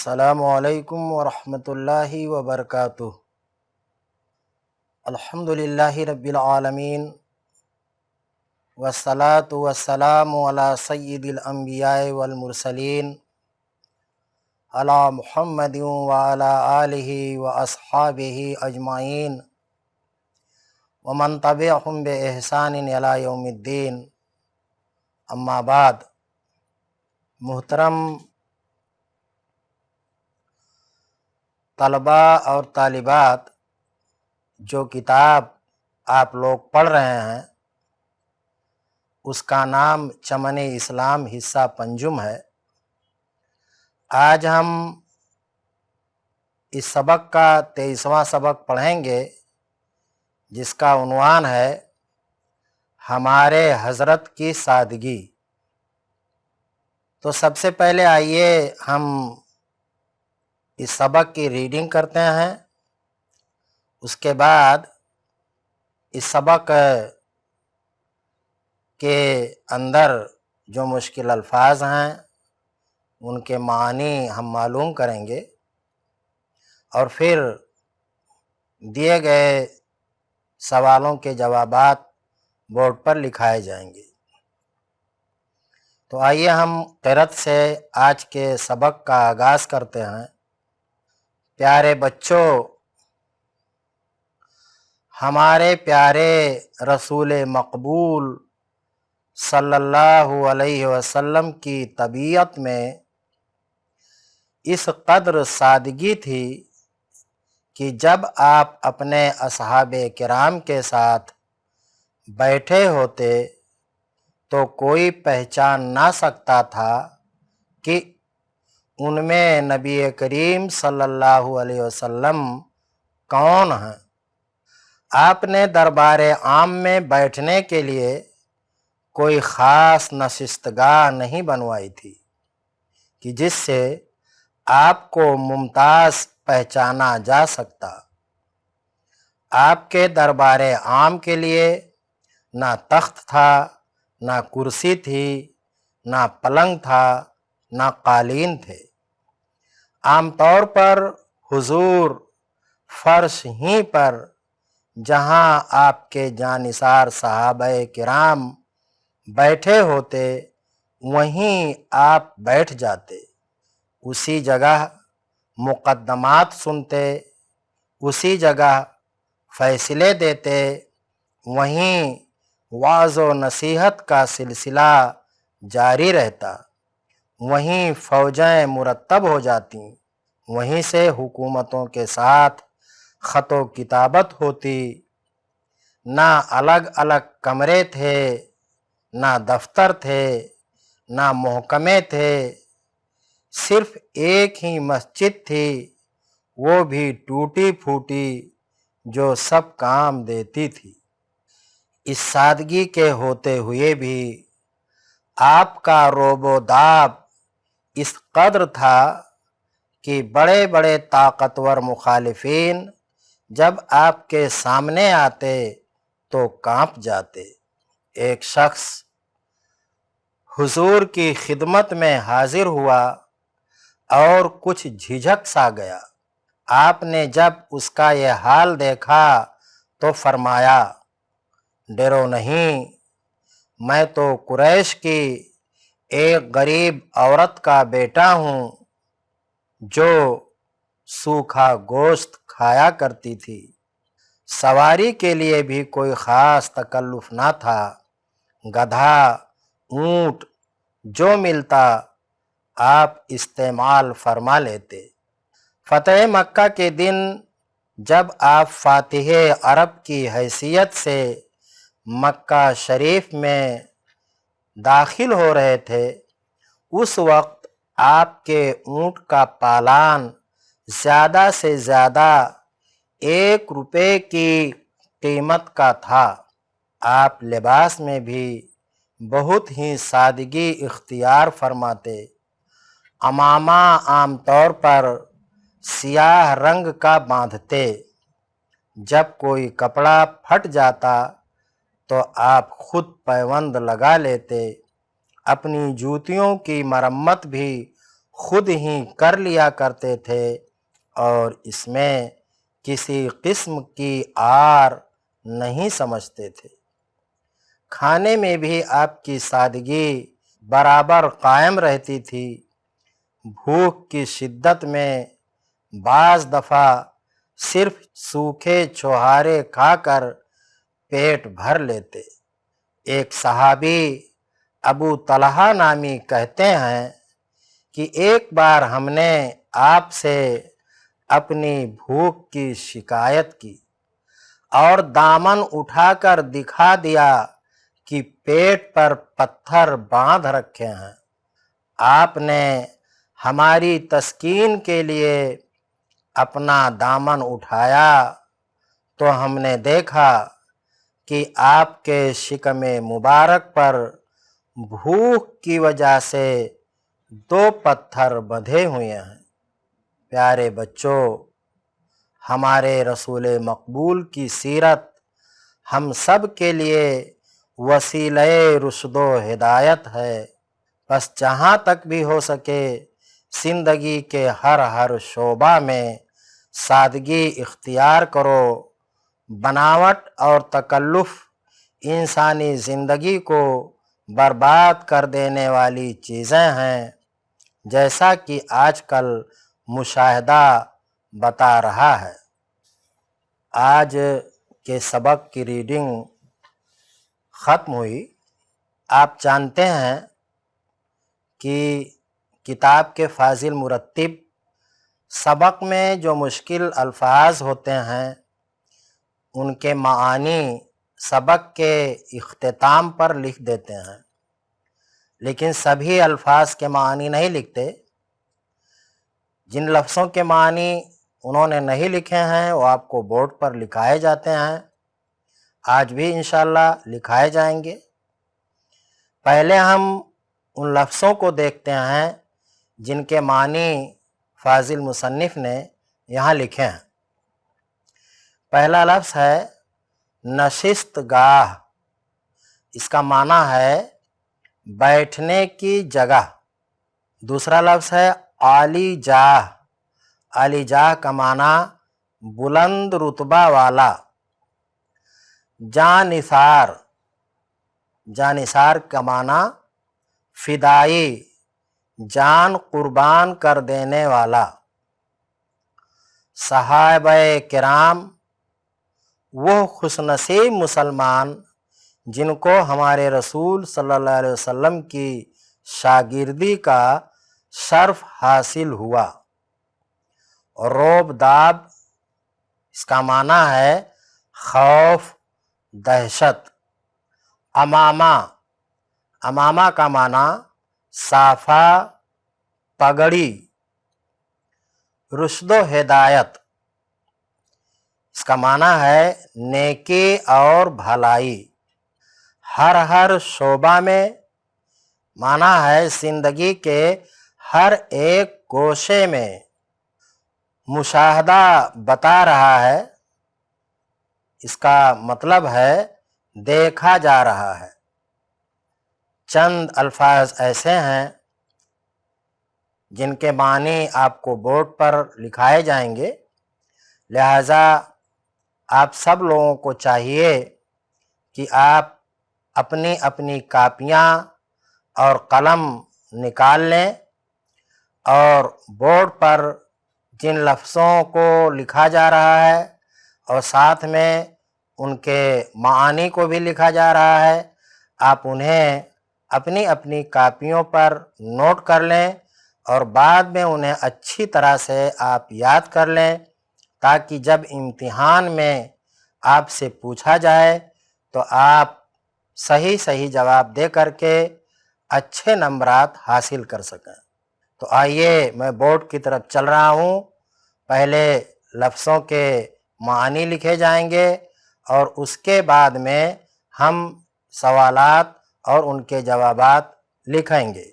السلام علیکم ورحمۃ اللہ وبرکاتہ۔ الحمد للہ رب العالمین والصلاة والسلام علی سید الانبیاء والمرسلین علی محمد وعلی آلہ واصحابہ اجمعین ومن تبعہم بإحسان الی یوم الدین، اما بعد۔ محترم طلباء اور طالبات، جو کتاب آپ لوگ پڑھ رہے ہیں اس کا نام چمن اسلام حصہ پنجم ہے۔ آج ہم اس سبق کا 23واں سبق پڑھیں گے، جس کا عنوان ہے ہمارے حضرت کی سادگی۔ تو سب سے پہلے آئیے ہم اس سبق کی ریڈنگ کرتے ہیں، اس کے بعد اس سبق کے اندر جو مشکل الفاظ ہیں ان کے معنی ہم معلوم کریں گے، اور پھر دیے گئے سوالوں کے جوابات بورڈ پر لکھائے جائیں گے۔ تو آئیے ہم قرأت سے آج کے سبق کا آغاز کرتے ہیں۔ پیارے بچوں، ہمارے پیارے رسول مقبول صلی اللہ علیہ وسلم کی طبیعت میں اس قدر سادگی تھی کہ جب آپ اپنے اصحاب کرام کے ساتھ بیٹھے ہوتے تو کوئی پہچان نہ سکتا تھا کہ ان میں نبی کریم صلی اللہ علیہ وسلم کون ہیں۔ آپ نے دربار عام میں بیٹھنے کے لیے کوئی خاص نشستگاہ نہیں بنوائی تھی کہ جس سے آپ کو ممتاز پہچانا جا سکتا۔ آپ کے دربار عام کے لیے نہ تخت تھا، نہ کرسی تھی، نہ پلنگ تھا، نہ قالین تھے۔ عام طور پر حضور فرش ہی پر، جہاں آپ کے جانثار صحابہ کرام بیٹھے ہوتے وہیں آپ بیٹھ جاتے، اسی جگہ مقدمات سنتے، اسی جگہ فیصلے دیتے، وہیں وعظ و نصیحت کا سلسلہ جاری رہتا، وہیں فوجیں مرتب ہو جاتیں، وہیں سے حکومتوں کے ساتھ خط و کتابت ہوتی۔ نہ الگ الگ کمرے تھے، نہ دفتر تھے، نہ محکمے تھے، صرف ایک ہی مسجد تھی، وہ بھی ٹوٹی پھوٹی، جو سب کام دیتی تھی۔ اس سادگی کے ہوتے ہوئے بھی آپ کا روب و داب اس قدر تھا کہ بڑے بڑے طاقتور مخالفین جب آپ کے سامنے آتے تو کانپ جاتے۔ ایک شخص حضور کی خدمت میں حاضر ہوا اور کچھ جھجک سا گیا۔ آپ نے جب اس کا یہ حال دیکھا تو فرمایا، ڈرو نہیں، میں تو قریش کی ایک غریب عورت کا بیٹا ہوں جو سوکھا گوشت کھایا کرتی تھی۔ سواری کے لیے بھی کوئی خاص تکلف نہ تھا، گدھا، اونٹ جو ملتا آپ استعمال فرما لیتے۔ فتح مکہ کے دن جب آپ فاتح عرب کی حیثیت سے مکہ شریف میں داخل ہو رہے تھے، اس وقت آپ کے اونٹ کا پالان زیادہ سے زیادہ 1 روپے کی قیمت کا تھا۔ آپ لباس میں بھی بہت ہی سادگی اختیار فرماتے۔ عمامہ عام طور پر سیاہ رنگ کا باندھتے۔ جب کوئی کپڑا پھٹ جاتا تو آپ خود پیوند لگا لیتے۔ اپنی جوتیوں کی مرمت بھی خود ہی کر لیا کرتے تھے اور اس میں کسی قسم کی آر نہیں سمجھتے تھے۔ کھانے میں بھی آپ کی سادگی برابر قائم رہتی تھی۔ بھوک کی شدت میں بعض دفعہ صرف سوکھے چھوہارے کھا کر پیٹ بھر لیتے۔ ایک صحابی ابو طلحہ نامی کہتے ہیں کہ ایک بار ہم نے آپ سے اپنی بھوک کی شکایت کی اور دامن اٹھا کر دکھا دیا کہ پیٹ پر پتھر باندھ رکھے ہیں۔ آپ نے ہماری تسکین کے لیے اپنا دامن اٹھایا تو ہم نے دیکھا کہ آپ کے شکم مبارک پر بھوک کی وجہ سے 2 پتھر بندھے ہوئے ہیں۔ پیارے بچوں، ہمارے رسول مقبول کی سیرت ہم سب کے لیے وسیلہ رشد و ہدایت ہے۔ بس جہاں تک بھی ہو سکے زندگی کے ہر شعبہ میں سادگی اختیار کرو۔ بناوٹ اور تکلف انسانی زندگی کو برباد کر دینے والی چیزیں ہیں، جیسا کہ آج کل مشاہدہ بتا رہا ہے۔ آج کے سبق کی ریڈنگ ختم ہوئی۔ آپ جانتے ہیں کہ کتاب کے فاضل مرتب سبق میں جو مشکل الفاظ ہوتے ہیں ان کے معانی سبق کے اختتام پر لکھ دیتے ہیں، لیکن سبھی الفاظ کے معانی نہیں لکھتے۔ جن لفظوں کے معنی انہوں نے نہیں لکھے ہیں وہ آپ کو بورڈ پر لکھائے جاتے ہیں، آج بھی انشاءاللہ لکھائے جائیں گے۔ پہلے ہم ان لفظوں کو دیکھتے ہیں جن کے معنی فاضل مصنف نے یہاں لکھے ہیں۔ پہلا لفظ ہے نشست گاہ، اس کا معنی ہے بیٹھنے کی جگہ۔ دوسرا لفظ ہے عالی جاہ، عالی جاہ کا معنی بلند رتبہ والا۔ جانثار، جانثار کا معنی فدائی، جان قربان کر دینے والا۔ صحابہ کرام، وہ خوش نصیب مسلمان جن کو ہمارے رسول صلی اللہ علیہ وسلم کی شاگردی کا شرف حاصل ہوا۔ رعب داب، اس کا معنی ہے خوف، دہشت۔ امامہ، امامہ کا معنی صافہ، پگڑی۔ رشد و ہدایت، اس کا معنی ہے نیکی اور بھلائی۔ ہر شعبہ میں، معنی ہے زندگی کے ہر ایک گوشے میں۔ مشاہدہ بتا رہا ہے، اس کا مطلب ہے دیکھا جا رہا ہے۔ چند الفاظ ایسے ہیں جن کے معنی آپ کو بورڈ پر لکھائے جائیں گے، لہٰذا آپ سب لوگوں کو چاہیے کہ آپ اپنی اپنی کاپیاں اور قلم نکال لیں اور بورڈ پر جن لفظوں کو لکھا جا رہا ہے اور ساتھ میں ان کے معانی کو بھی لکھا جا رہا ہے، آپ انہیں اپنی اپنی کاپیوں پر نوٹ کر لیں اور بعد میں انہیں اچھی طرح سے آپ یاد کر لیں، تاکہ جب امتحان میں آپ سے پوچھا جائے تو آپ صحیح جواب دے کر کے اچھے نمبرات حاصل کر سکیں۔ تو آئیے میں بورڈ کی طرف چل رہا ہوں۔ پہلے لفظوں کے معانی لکھے جائیں گے اور اس کے بعد میں ہم سوالات اور ان کے جوابات لکھیں گے۔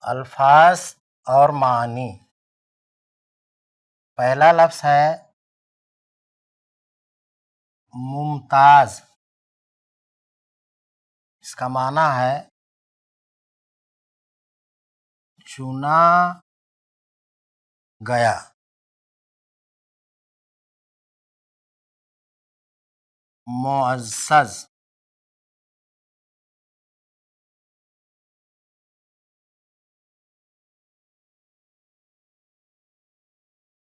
الفاظ اور معنی۔ پہلا لفظ ہے ممتاز، اس کا معنی ہے چنا گیا۔ معزز،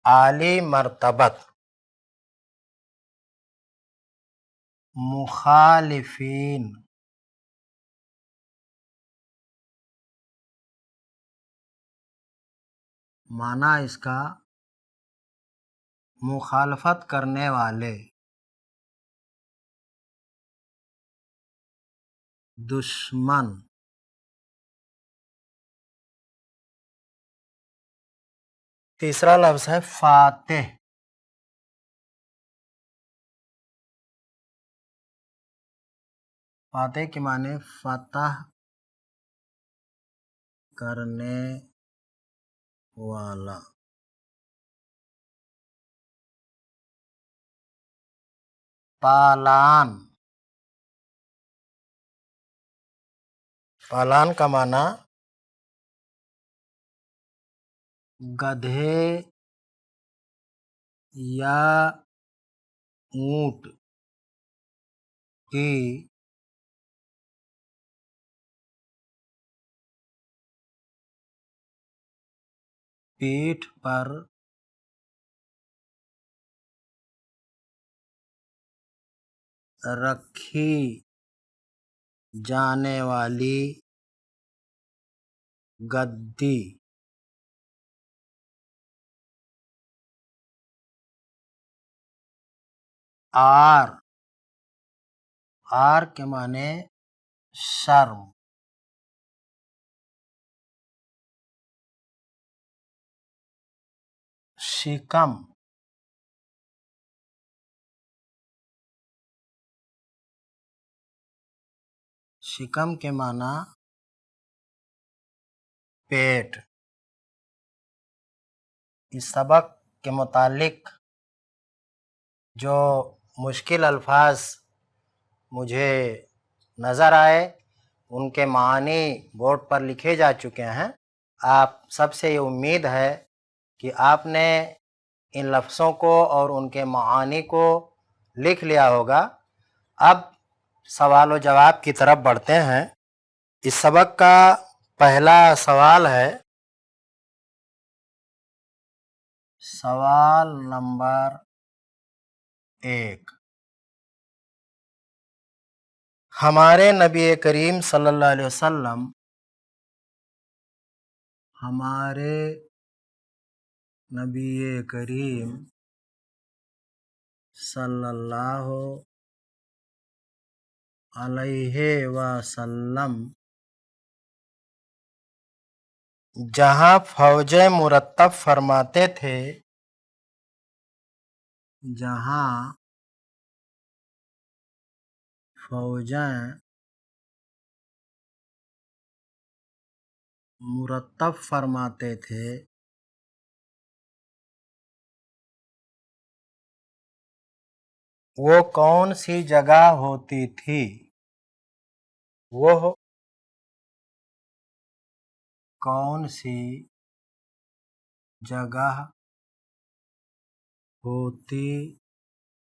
عالی مرتبت۔ مخالفین، معنی اس کا مخالفت کرنے والے۔ دشمن، تیسرا لفظ ہے فاتح۔ فاتح کے معنی فتح کرنے والا۔ پالان، پالان کا معنی گدھے یا اونٹ کی پیٹھ پر رکھی جانے والی گدی۔ آر کے معنی شرم۔ شکم، شکم کے معنی پیٹ۔ اس سبق کے متعلق جو مشکل الفاظ مجھے نظر آئے ان کے معنی بورڈ پر لکھے جا چکے ہیں۔ آپ سب سے یہ امید ہے کہ آپ نے ان لفظوں کو اور ان کے معانی کو لکھ لیا ہوگا۔ اب سوال و جواب کی طرف بڑھتے ہیں۔ اس سبق کا پہلا سوال ہے، سوال نمبر 1، ہمارے نبی کریم صلی اللہ علیہ وسلم، ہمارے نبی کریم صلی اللہ علیہ وسلم جہاں فوجیں مرتب فرماتے تھے، جہاں فوجیں مرتب فرماتے تھے، وہ کون سی جگہ ہوتی تھی؟ وہ کون سی جگہ ہوتی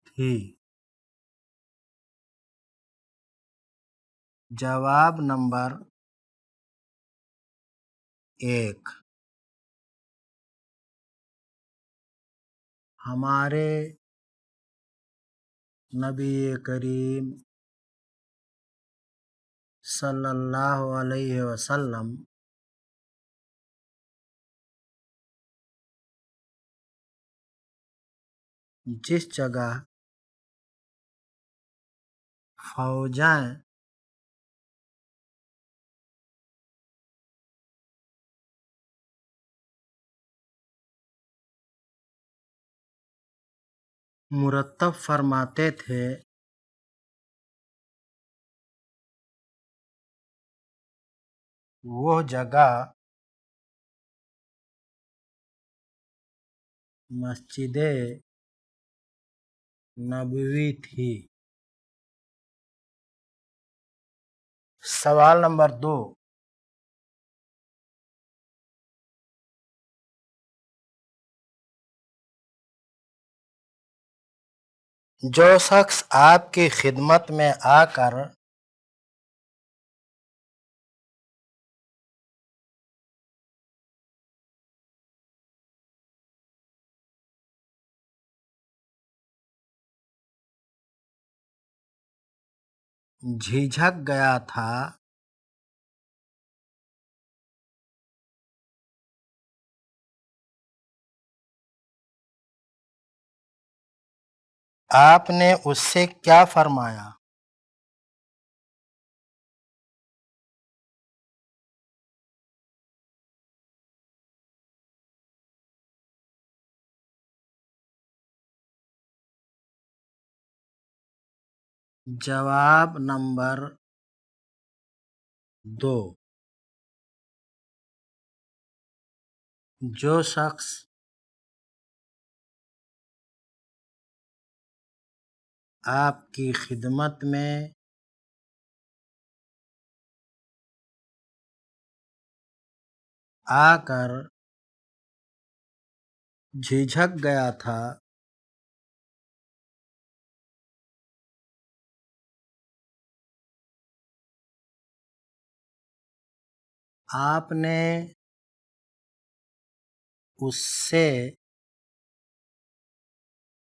تھی؟ جواب نمبر 1، ہمارے نبی کریم صلی اللہ علیہ وسلم جس جگہ فوجیں مرتب فرماتے تھے، وہ جگہ مسجد نبوی تھی۔ سوال نمبر 2، جو شخص آپ کی خدمت میں آ کر جھجک گیا تھا، آپ نے اس سے کیا فرمایا؟ جواب نمبر 2، جو شخص آپ کی خدمت میں آ کر جھجک گیا تھا، آپ نے اس سے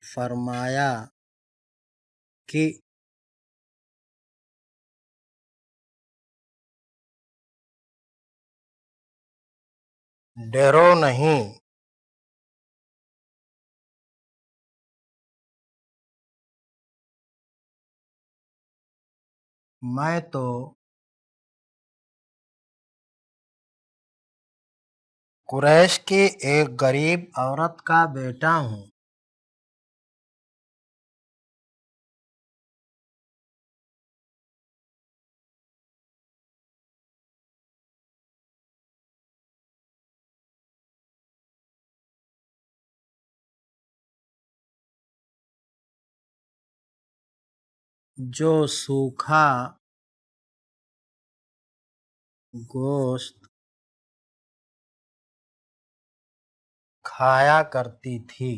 فرمایا کہ ڈرو نہیں، میں تو قریش کی ایک غریب عورت کا بیٹا ہوں، جو سوکھا گوشت کھایا کرتی تھی۔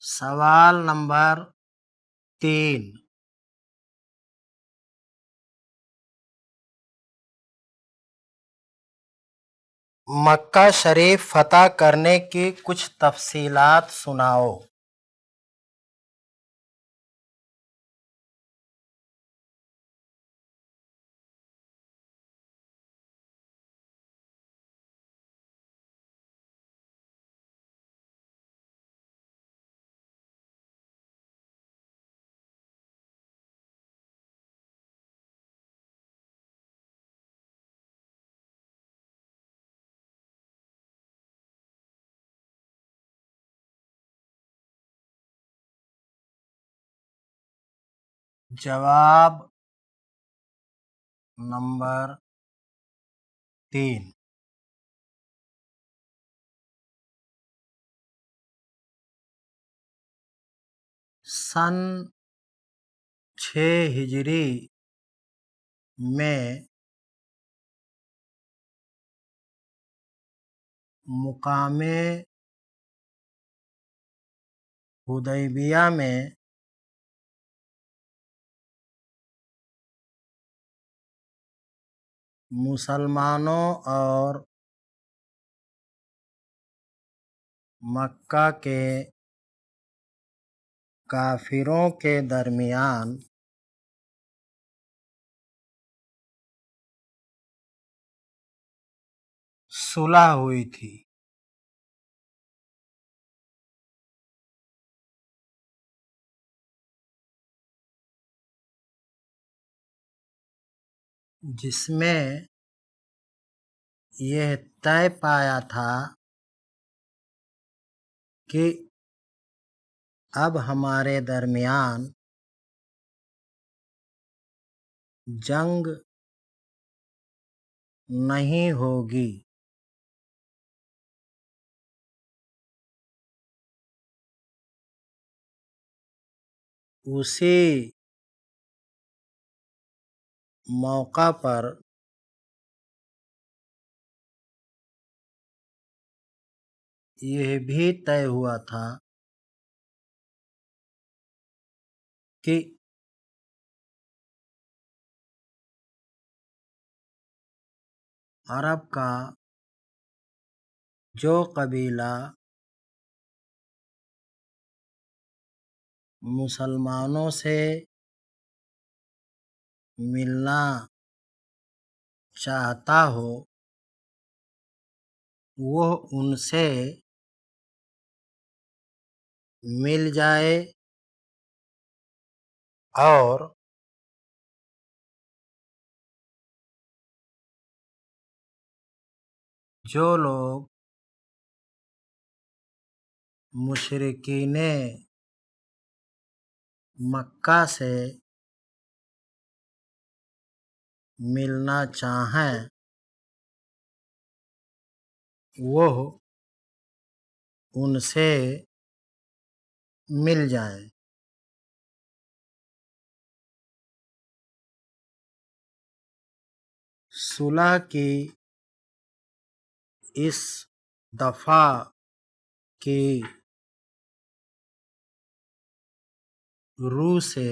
سوال نمبر 3، مکہ شریف فتح کرنے کی کچھ تفصیلات سناؤ۔ جواب نمبر 3، سن 6 ہجری میں مقام حدیبیہ میں مسلمانوں اور مکہ کے کافروں کے درمیان صلح ہوئی تھی۔ جس میں یہ طے پایا تھا کہ اب ہمارے درمیان جنگ نہیں ہوگی۔ اسی موقع پر یہ بھی طے ہوا تھا کہ عرب کا جو قبیلہ مسلمانوں سے ملنا چاہتا ہو وہ ان سے مل جائے، اور جو لوگ مشرکین مکہ سے ملنا چاہیں وہ ان سے مل جائیں۔ صلح کی اس دفعہ کی روح سے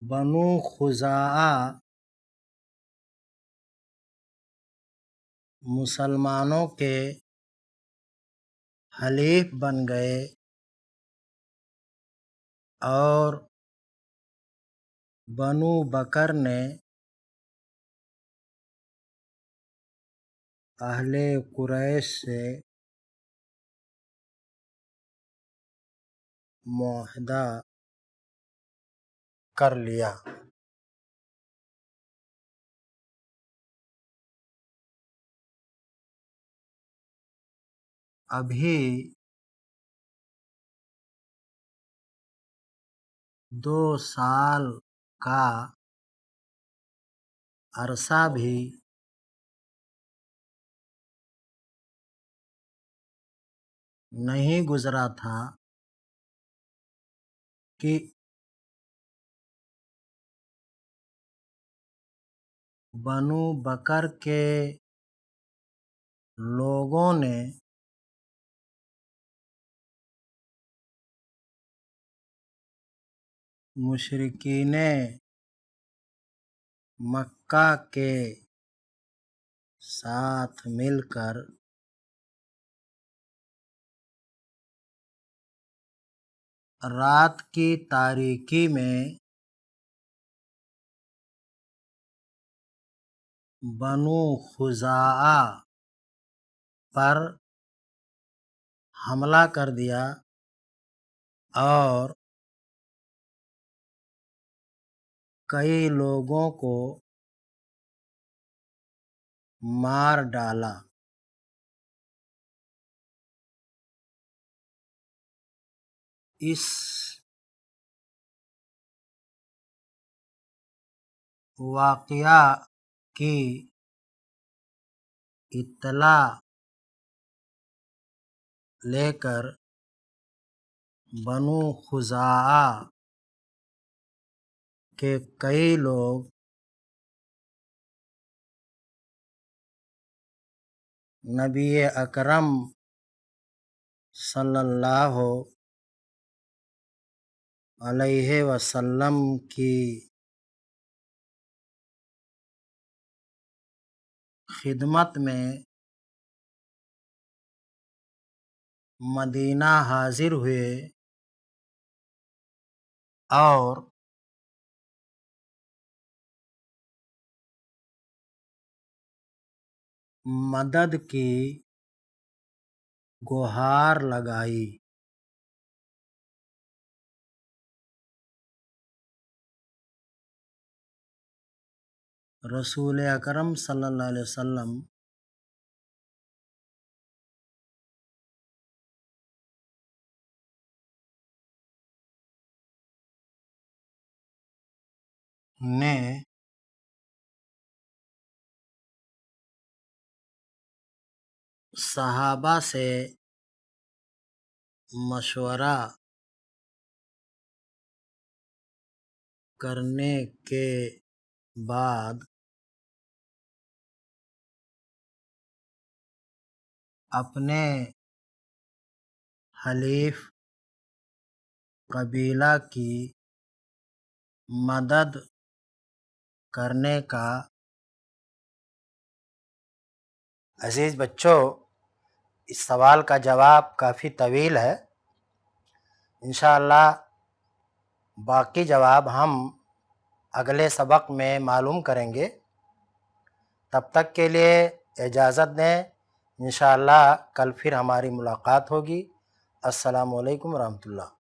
بنو خزاعہ مسلمانوں کے حلیف بن گئے، اور بنو بکر نے اہل قریش سے معاہدہ کر لیا۔ ابھی 2 سال کا عرصہ بھی نہیں گزرا تھا کہ بنو بکر کے لوگوں نے مشرکین مکہ کے ساتھ مل کر رات کی تاریکی میں بنو خزاعہ پر حملہ کر دیا اور کئی لوگوں کو مار ڈالا۔ اس واقعہ کی اطلاع لے کر بنو خزاعہ کے کئی لوگ نبی اکرم صلی اللہ علیہ وسلم کی خدمت میں مدینہ حاضر ہوئے اور مدد کی گہار لگائی۔ رسول اکرم صلی اللہ علیہ وسلم نے صحابہ سے مشورہ کرنے کے بعد اپنے حلیف قبیلہ کی مدد کرنے کا عزیز بچوں، اس سوال کا جواب کافی طویل ہے. انشاءاللہ باقی جواب ہم اگلے سبق میں معلوم کریں گے. تب تک کے لیے اجازت دیں. انشاءاللہ کل پھر ہماری ملاقات ہوگی. السلام علیکم ورحمۃ اللہ.